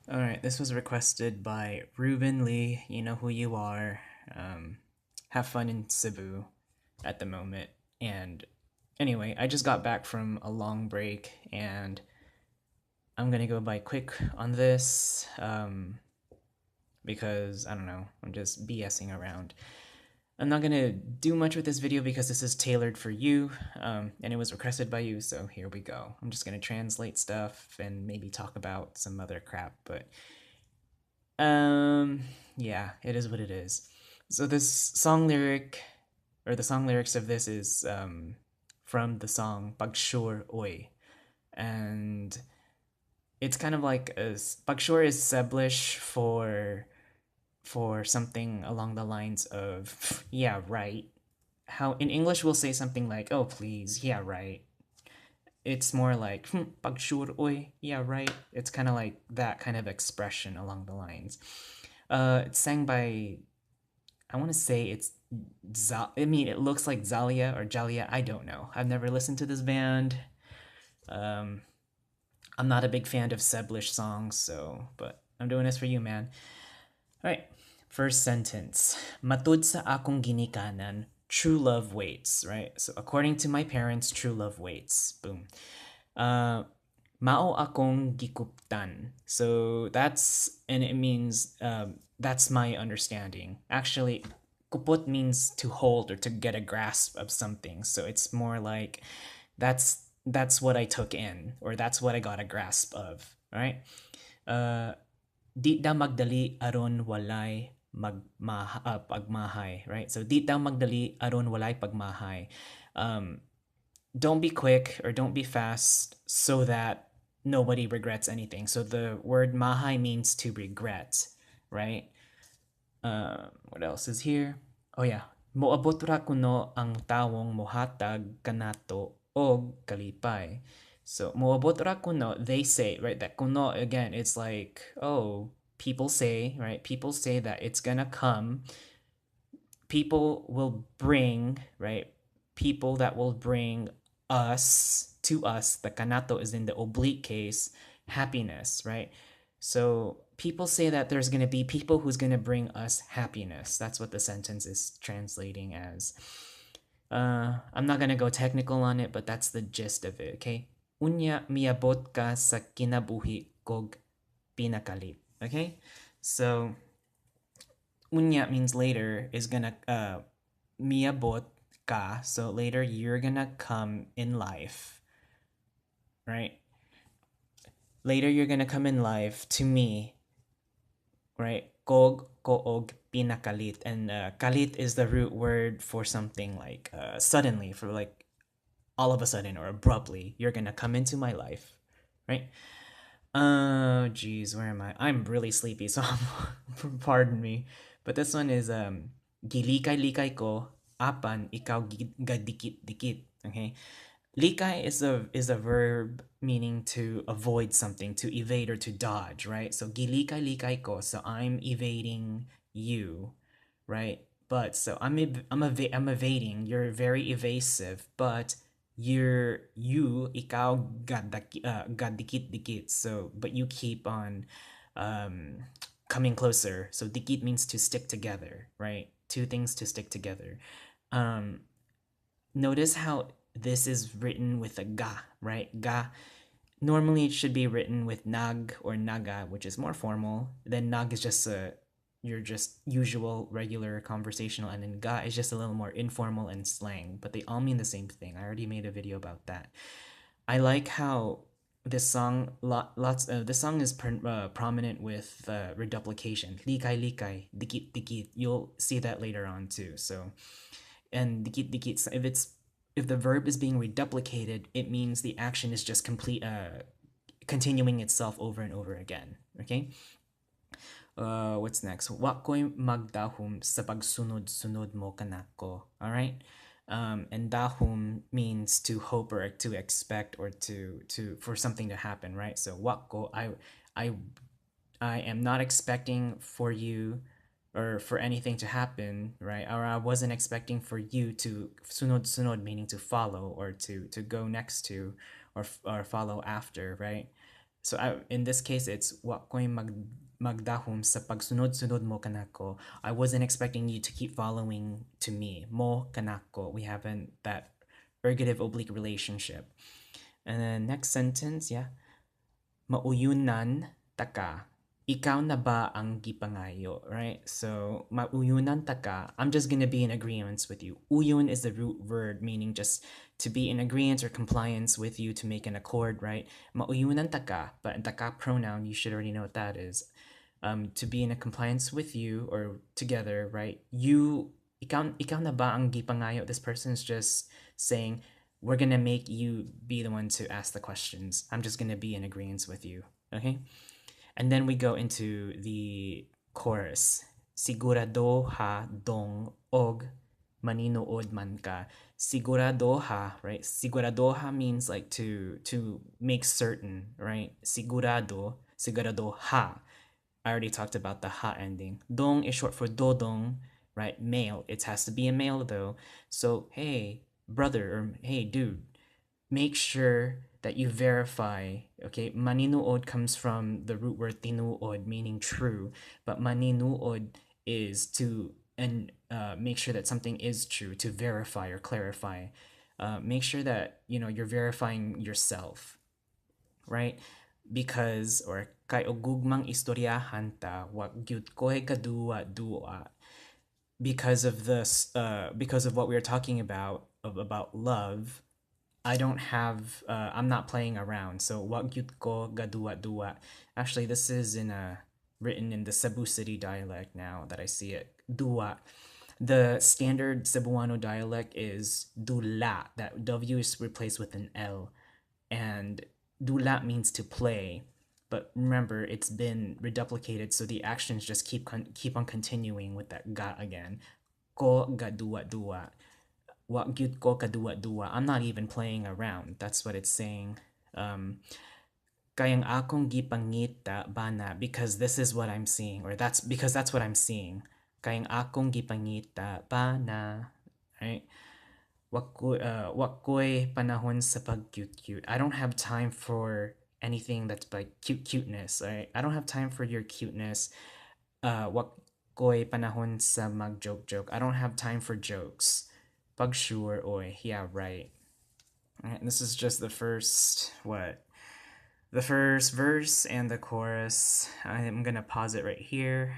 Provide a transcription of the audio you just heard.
Alright, this was requested by Ruben Lee. You know who you are. Have fun in Cebu at the moment. And anyway, I just got back from a long break and I'm gonna go by quick on this because I don't know, I'm just BSing around. I'm not gonna do much with this video because this is tailored for you and it was requested by you, so here we go. I'm just gonna translate stuff and maybe talk about some other crap, but yeah, it is what it is. So this song lyric, or the song lyrics of this is from the song Pagsure Oy. And it's kind of like Pagsure is Ceblish for something along the lines of yeah, right. How in English we'll say something like, oh please, yeah, right. It's more like Pagsure Oy, yeah, right. It's kind of like that kind of expression along the lines. It's sang by, I want to say it's I mean, it looks like Zhalia or Zhalia. I don't know. I've never listened to this band. Um, I'm not a big fan of Ceblish songs, so but I'm doing this for you, man. All right. First sentence. Matud sa akong ginikanan, true love waits. Right. So according to my parents, true love waits. Boom. Uh, Mao akong gikuptan. So and it means that's my understanding. Actually, kupot means to hold or to get a grasp of something. So it's more like that's what I took in, or that's what I got a grasp of. Right? Uh, di da magdali aron walay pagmahay. Right? So di da magdali aron walay pagmahay. Um, don't be quick or don't be fast so that nobody regrets anything. So the word mahai means to regret, right? What else is here? Oh yeah. Moabot ra kuno ang tawong mohatag kanato og kalipay. So moabot ra kuno, they say, right? That kuno again, it's like, oh, people say, right? People say that it's gonna come. People will bring, right? People that will bring us to us. The kanato is in the oblique case, happiness, right? So people say that there's going to be people who's going to bring us happiness. That's what the sentence is translating as. I'm not going to go technical on it, but that's the gist of it, okay? Unya miabot ka sa kinabuhi kog pinakalit, okay? So unya means later is gonna miabot ka, so later you're gonna come in life, right? Later you're gonna come in life to me, right? Kog koog pinakalit, and kalit is the root word for something like suddenly, for like all of a sudden or abruptly you're gonna come into my life, right? Geez, where am I? I'm really sleepy, so pardon me. But this one is gilikay-likay ko apan ikaw gadikit-dikit. Okay? Likay is a verb meaning to avoid something, to evade or to dodge, right? So gilikay-likay ko, so I'm evading you, right? But so I'm evading. You're very evasive, but ikaw gadikit-dikit. So but you keep on um coming closer. So dikit means to stick together, right? Two things to stick together. Um Notice how this is written with a ga, right? Ga. Normally it should be written with nag or naga, which is more formal. Then nag is just your just usual regular conversational, and then ga is just a little more informal and slang, but they all mean the same thing. I already made a video about that. I like how this song is prominent with reduplication. Likay likay, dikit dikit. You'll see that later on too. So and dikit dikit, if the verb is being reduplicated, it means the action is just continuing itself over and over again. Okay? What's next? Wa ko'y magdahum sa pagsunod-sunod mo kanako. All right? And dahum means to hope or to expect or to for something to happen, right? So wako, I I am not expecting for you or for anything to happen, right? Or I wasn't expecting for you to sunod meaning to follow or to go next to or follow after, right? So in this case, it's wa ko'y magdahom sa pagsunod-sunod mo kanako. I wasn't expecting you to keep following to me. Mo kanako. We have that ergative oblique relationship. And then next sentence, yeah. Mauyunan taka. Ikaw na ba ang gipangayo, right? So, mauyunan taka. I'm just going to be in agreement with you. Uyun is the root word, meaning just to be in agreement or compliance with you to make an accord, right? Mauyunan taka, but taka pronoun, you should already know what that is. To be in a compliance with you or together, right? Ikaw na ba ang gipangayo? This person's just saying, we're going to make you be the one to ask the questions. I'm just going to be in agreement with you, okay? And then we go into the chorus. Sigurado ha dong og maninood man ka. Sigurado ha, right? Sigurado ha means like to make certain, right? Sigurado ha. I already talked about the ha ending. Dong is short for dodong, right? Male. It has to be a male though. So, hey, brother, or hey, dude, make sure that you verify. Okay, maninuod comes from the root word tinuod, meaning true, but maninuod is to and make sure that something is true, to verify or clarify. Make sure that you're verifying yourself, right? Because or kay ogugmang istoryahan ta wag gyud ko'y kadua because of what we were talking about love. I don't have I'm not playing around. So wag gyud ko gadua. Actually, this is written in the Cebu City dialect now that I see it. Dua. The standard Cebuano dialect is dula. That W is replaced with an L. And dula means to play. But remember, it's been reduplicated, so the actions just keep on continuing with that ga again. Ko gadua. Wag gyud ko kadua-dua. I'm not even playing around. That's what it's saying. Kayang akong gipangita bana, because this is what I'm seeing, or that's what I'm seeing. Kayang akong gipangita bana, right? Wakoy panahon sa pag-cute. I don't have time for anything that's like cuteness, right? I don't have time for your cuteness. Wakoy panahon sa mag-joke. I don't have time for jokes. Pagsure, oy. Yeah, right. And this is just the first verse and the chorus. I'm gonna pause it right here.